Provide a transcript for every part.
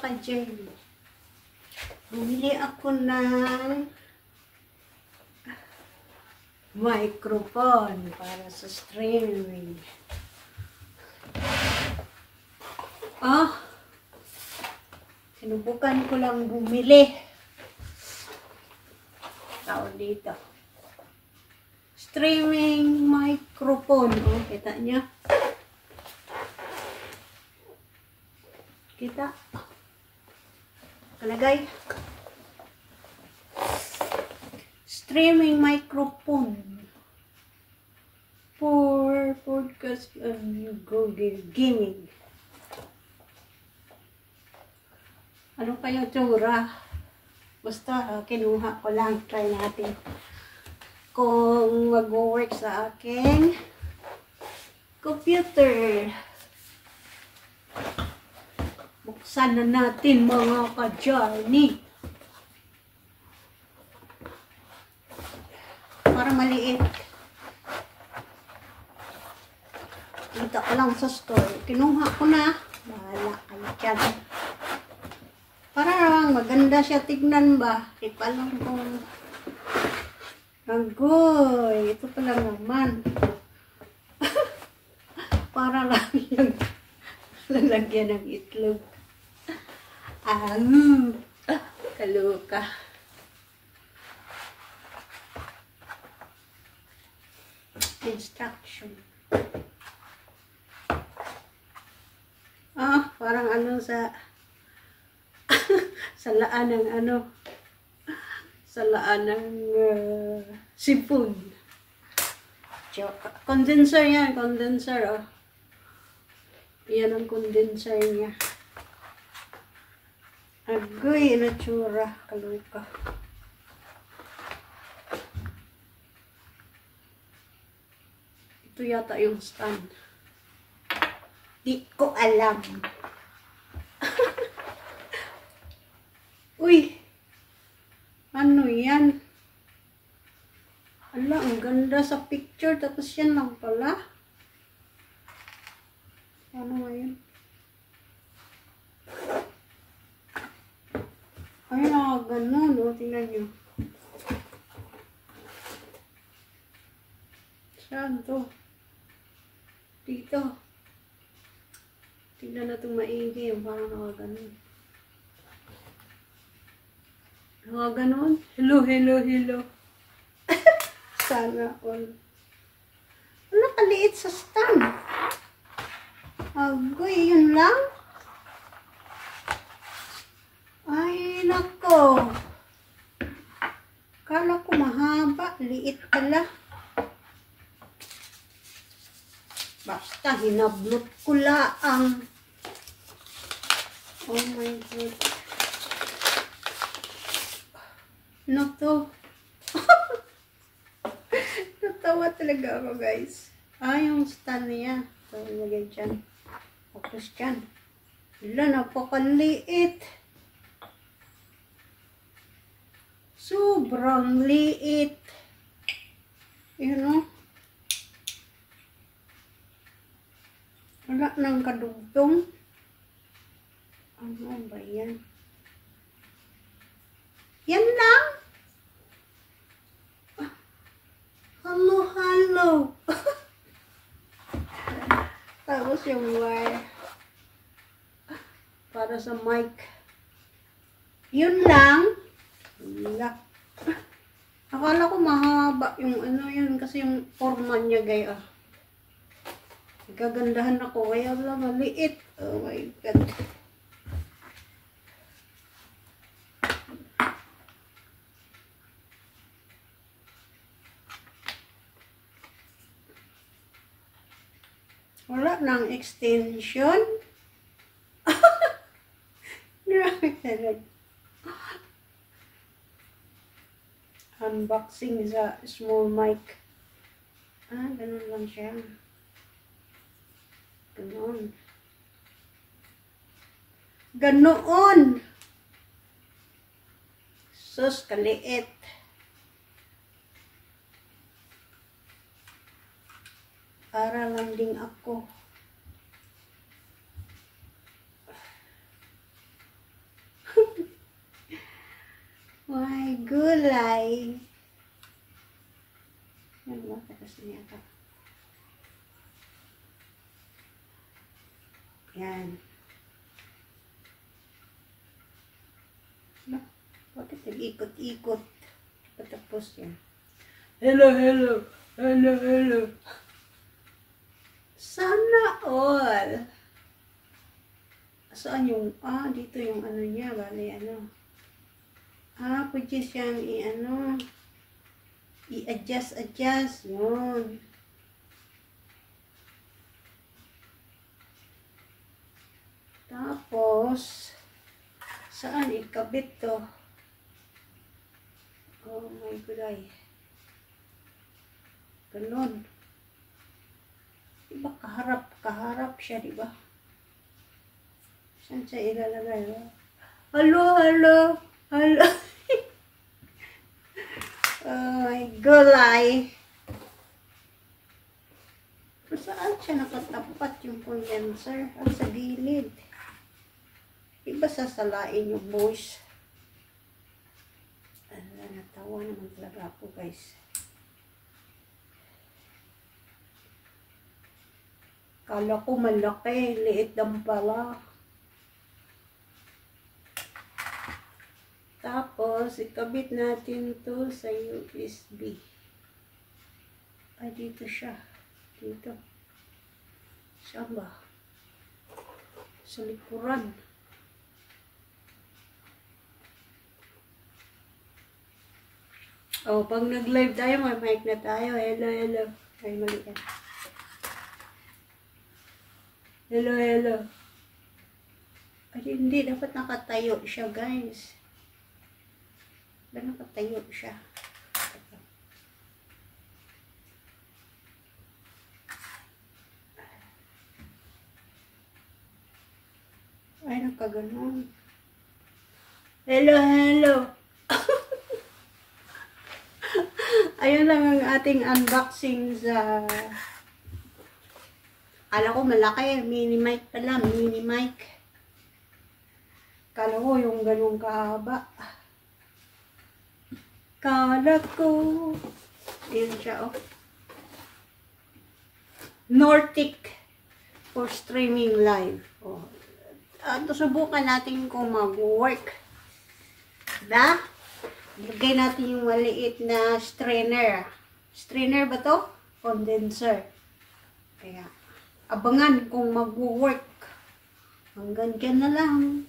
ka-Jen. Bumili ako ng microphone para sa streaming. Sinubukan ko lang bumili. Tao dito. Streaming microphone. Kita niya? Kita? Kalagay. Streaming microphone for podcast and Google Gaming. Ano kaya tsura? Basta kinuha ko lang. Try natin kung mag-work sa aking computer. Buksan na natin mga ka-Johnny. Para maliit. Kita ko lang sa store. Kinuha ko na. Bahala kayo dyan. Para lang maganda siya tignan ba. Ipalang kung agoy. Ito pala naman. Para lang yung lalagyan ng itlog. Kaloka. Instruction. Parang ano sa salaan ng ano, salaan ng sipon. Condenser yan, condenser yan ang condenser niya. Agoy, natsura, kaluka. Ito yata yung stand. Di ko alam. Uy! Ano yan? Ala, ang ganda sa picture. Tapos yan lang pala. Ano nga yun? Ay, ganun. Tingnan nyo. Saan to? Dito. Tingnan na itong maigi. Parang nakaganon. Nakaganon. Hello, hello, hello. Sana all. Ano kaliit sa stand? Agoy, yun lang? Ay, nako. Kala ko mahaba. Liit pala. Basta hinablot ko laang. Oh my God. Ano to? Natawa talaga ako, guys. Yung stand niya. So, ilagay dyan. Tapos dyan. Wala, napakaliit. Sobrang liit. Yun, wala nang kadugtong. Ano ba yan? Yan lang? Hello, hello. Tapos yung wire. Para sa mic. Yun lang. Wala. Akala ko mahaba yung ano yun. Kasi yung forma niya gaya. Gagandahan ako. Kaya wala maliit. Oh my God. Wala nang extension. Grabe talaga. Unboxing sa small mic. Ganun lang siya. Ganun. Ganoon. Sus, kaliit. Para lang din ako. gulay. Ano ba? Tapos na yata. Yan. Bakit nag-ikot-ikot? Patapos yan. Hello, hello. Hello, hello. Sana all. Saan yung, dito yung ano niya, bali ano. Pwede siyang i-adjust, yun. Tapos, saan ikabit to? Oh my God. Ganun. Diba kaharap siya, diba? Saan siya ilalagay? Hello, hello, hello. Oh my gulay. Saan siya nakatapat yung condenser? Sa gilid. Diba sasalain yung voice? Natawa naman talaga ako, guys. Kala ko malaki, liit lang pala. Tapos, ikabit natin to sa USB. Dito siya. Dito. Saan ba? Sa likuran. Pag nag-live tayo, may mic na tayo. Hello, hello. Ay, mali yan. Hello, hello. Hindi. Dapat nakatayo siya, guys. Nakatayo siya. Ay, nakaganon. Hello, hello. Ayun lang ang ating unboxing sa... Kala ko malaki, mini mic pala, mini mic. Kala ko yung ganun kahaba. Kala ko. Ayun siya, oh. Nordic for streaming live. Oh. Subukan natin kung mag-work. Diba? Lagay natin yung maliit na strainer. Strainer ba to? Condenser. Kaya, abangan kung mag-work. Hanggang dyan na lang.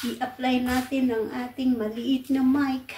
I-apply natin ang ating maliit na mic.